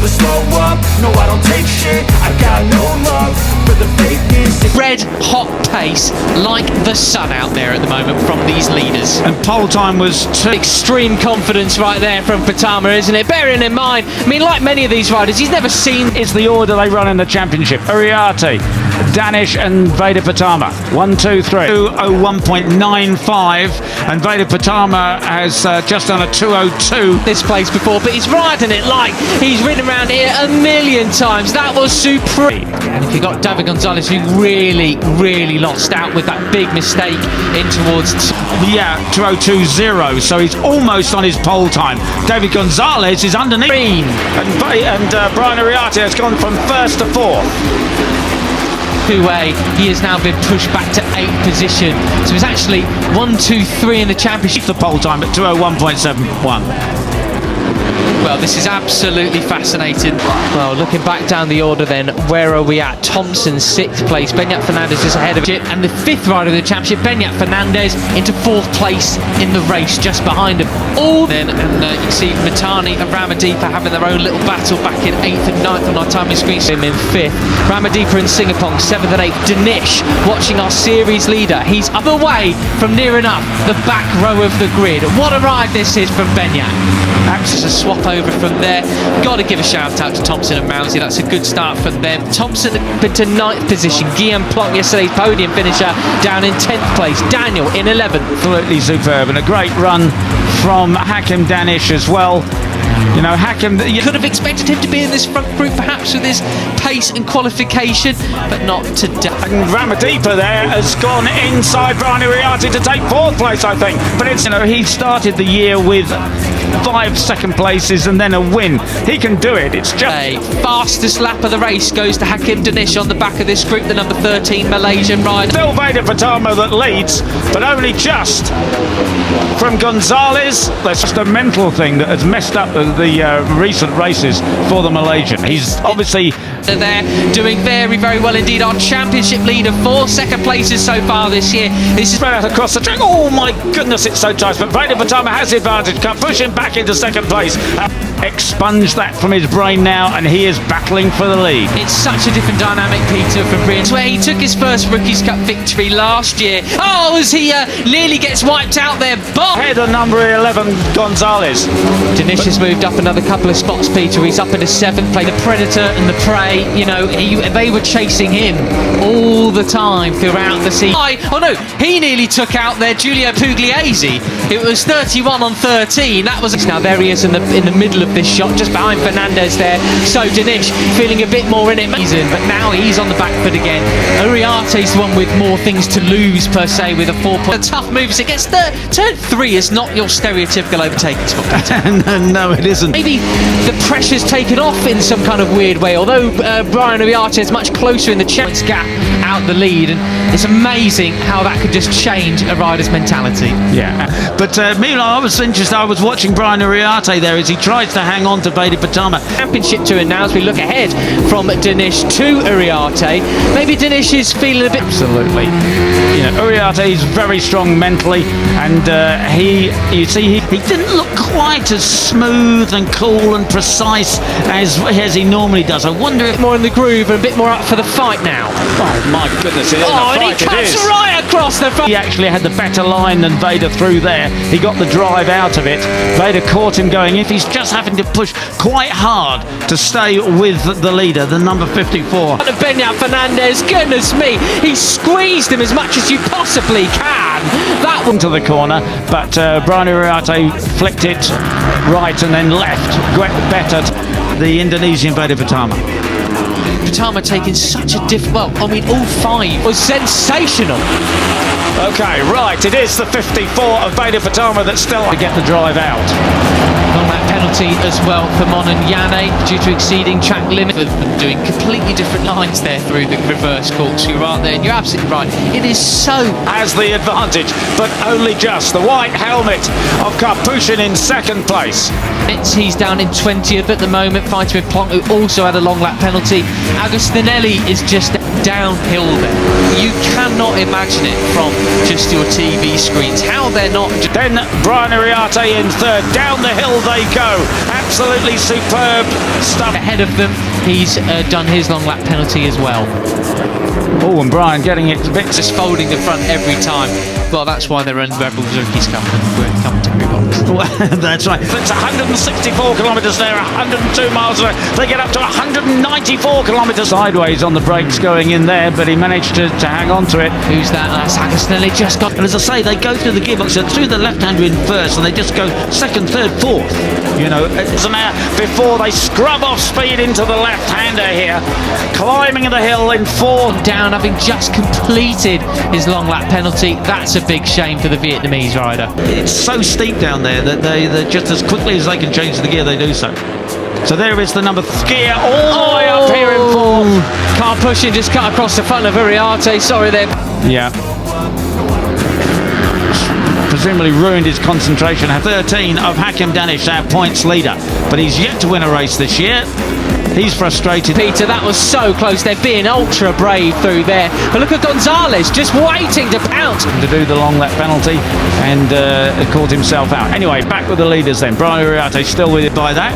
never slow up, no I don't take shit. I got no love for the fakeness. Red hot pace like the sun out there at the moment from these leaders. And pole time was extreme confidence right there from Pratama, isn't it? Bearing in mind, I mean, like many of these riders, he's never seen. It's the order they run in the championship. Uriarte, Danish and Veda Pratama. 1, 2, 3. 201.95 and Veda Pratama has just done a 202. This place before, but he's riding it like he's ridden around here a million times. That was supreme. And if you got David Gonzalez, who really lost out with that big mistake in towards 202.0, so he's almost on his pole time. David Gonzalez is underneath, and Brian Uriarte has gone from first to fourth. Two-way, he has now been pushed back to 8th position, so it's actually 1, 2, 3 in the championship. The pole time at 201.71. Well, this is absolutely fascinating. Well, looking back down the order then, where are we at? Thompson, 6th place. Benyat Fernandez is ahead of it. And the 5th rider of the championship, Benyat Fernandez, into 4th place in the race, just behind him. All then, and you can see Matani and Ramadeepa having their own little battle back in 8th and 9th on our timing screen. Him in 5th. Ramadeepa and Singapong, 7th and 8th. Danish watching our series leader. He's up away from near enough the back row of the grid. What a ride this is from Benyat. Axe a swap over from there. Got to give a shout out to Thompson and Mousey. That's a good start for them. Thompson been to 9th position. Guillaume Plonk, yesterday's podium finisher, down in 10th place. Daniel in 11th. Absolutely superb, and a great run from Hakim Danish as well. You know, Hakim, you could have expected him to be in this front group perhaps with his pace and qualification, but not today. And Ramadeepa there has gone inside Brian Uriarte to take 4th place, I think. But it's, you know, he started the year with 5 second places and then a win. He can do it. It's just a fastest lap of the race goes to Hakim Danish on the back of this group, the number 13 Malaysian rider. Still Veda Pratama that leads, but only just from Gonzalez. That's just a mental thing that has messed up the recent races for the Malaysian. He's obviously there doing very well indeed. Our championship leader, 4 second places so far this year. This is spread out across the track. Oh my goodness, it's so tight, but Veda Pratama has the advantage. Can push him back into 2nd place. Expunge that from his brain now, and he is battling for the lead. It's such a different dynamic, Peter, from Brian, where he took his first Rookies Cup victory last year. Oh, as he nearly gets wiped out there, but head of number 11 Gonzalez. Danish has moved up another couple of spots, Peter. He's up into 7th place. The Predator and the Prey, you know, they were chasing him all the time throughout the season. Oh no, he nearly took out their Giulio Pugliese. It was 31 on 13. That was now there he is in the middle of this shot, just behind Fernandez there. So Danish feeling a bit more in it, but now he's on the back foot again. Uriarte's the one with more things to lose per se, with a 4-point. Tough moves. It gets turn 3 is not your stereotypical overtaking spot. No, it isn't. Maybe the pressure's taken off in some kind of weird way, although Brian Uriarte is much closer in the chance gap out the lead, and it's amazing how that could just change a rider's mentality. Yeah, but meanwhile, I was interested. I was watching Brian Uriarte there as he tries to hang on to Veda Pratama. Championship tour now as we look ahead from Danish to Uriarte. Maybe Danish is feeling a bit. Absolutely. You know, Uriarte is very strong mentally, and he didn't look quite as smooth and cool and precise as he normally does. I wonder if more in the groove and a bit more up for the fight now. Oh my goodness! And he cuts right across the front. He actually had the better line than Veda through there. He got the drive out of it. Veda caught him going. If he's just having to push quite hard to stay with the leader, the number 54. Benyat Fernandez, goodness me, he squeezed him as much as you possibly can. That one to the corner, but Brian Uriarte flicked it right and then left. Better the Indonesian Veda Pratama. Pratama taking such a all 5 was sensational. Okay, right, it is the 54 of Veda Pratama that's still to get the drive out. On that penalty as well for Mon and Yane due to exceeding track limit, doing completely different lines there through the reverse corkscrew right there, and you're absolutely right, it is so has the advantage, but only just. The white helmet of Karpushin in 2nd place. He's down in 20th at the moment, fighting with Plonk, who also had a long lap penalty. Agostinelli is just downhill there. You cannot imagine it from just your TV screens how they're not. Then Brian Uriarte in 3rd, down the hill they go. Absolutely superb stuff. Ahead of them, he's done his long lap penalty as well. Oh, and Brian getting it a bit. Just folding the front every time. Well, that's why they're in Rebel Rookies Cup and we're in commentary box. That's right. It's 164 kilometres there, 102 miles away. They get up to 194 kilometres sideways on the brakes going in there, but he managed to hang on to it. Who's that? That's Agostinelli just got. And as I say, they go through the gearbox and through the left-hander in first, and they just go second, third, fourth. You know, it's an hour before they scrub off speed into the left-hander here, climbing the hill in fourth. Down, having just completed his long lap penalty. That's a big shame for the Vietnamese rider. It's so steep down there that they just as quickly as they can change the gear, they do so. So there is the number skier all the way up here in fourth. Car pushing, just cut across the front of Uriarte. Sorry there. Yeah. Presumably ruined his concentration. 13 of Hakim Danish, our points leader, but he's yet to win a race this year. He's frustrated. Peter, that was so close. They're being ultra brave through there. But look at Gonzalez just waiting to pounce. To do the long lap penalty and caught himself out. Anyway, back with the leaders then. Brian Uriarte still with it by that.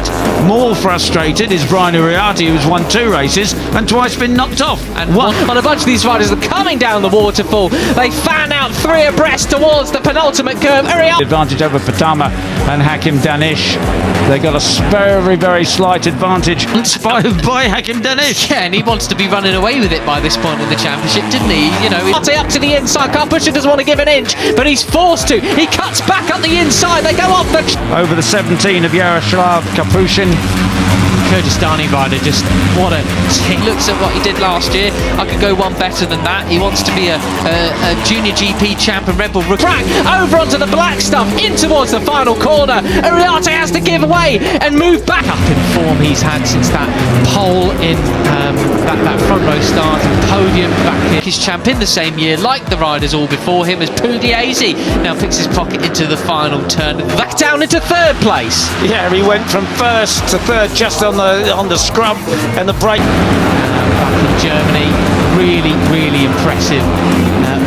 More frustrated is Brian Uriarte, who's won 2 races and twice been knocked off. And one on a bunch of these riders are coming down the waterfall. They fan out 3 abreast towards the penultimate curve. Uriarte. Advantage over Pratama and Hakim Danish. They got a very, very slight advantage by Hakim Danish. Yeah, and he wants to be running away with it by this point in the championship, didn't he? You know, Uriarte up to the inside. Car pusher doesn't want to give an inch, but he's forced to. He cuts back up the inside. They go off the... Over the 17 of Yaroslav Kapushin. Kurdistani rider, just what a... He looks at what he did last year. I could go one better than that. He wants to be a junior GP champ and Red Bull rookie. Crack over onto the black stuff, in towards the final corner. Uriarte has to give away and move back. Up in form he's had since that pole in that front row start and podium back here. He's champion the same year, like the riders all before him, as Pugliese now picks his pocket into the final turn. Back down into 3rd place. Yeah, he went from 1st to 3rd just on the scrub and the brake. Back in Germany, really impressive.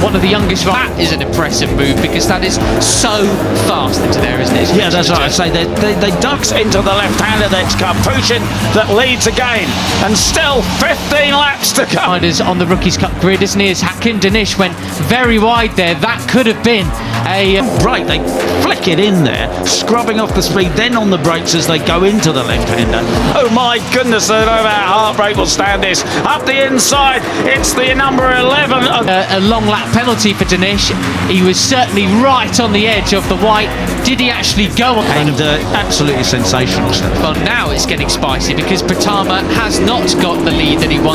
One of the youngest. That is an impressive move because that is so fast into there, isn't it? Yeah, that's right. I say they ducks into the left-hander. That's Kapushin that leads again, and still 15 laps to go. Riders on the Rookies Cup grid, isn't he? As Hakim Danish went very wide there. That could have been a right. They flick it in there, scrubbing off the speed, then on the brakes as they go into the left-hander. Oh my goodness! I don't know how heart rate will stand this. Up the inside, it's the number 11. A long lap penalty for Danish. He was certainly right on the edge of the white. Did he actually go on? And absolutely sensational stuff. Well, now it's getting spicy because Pratama has not got the lead that he wants.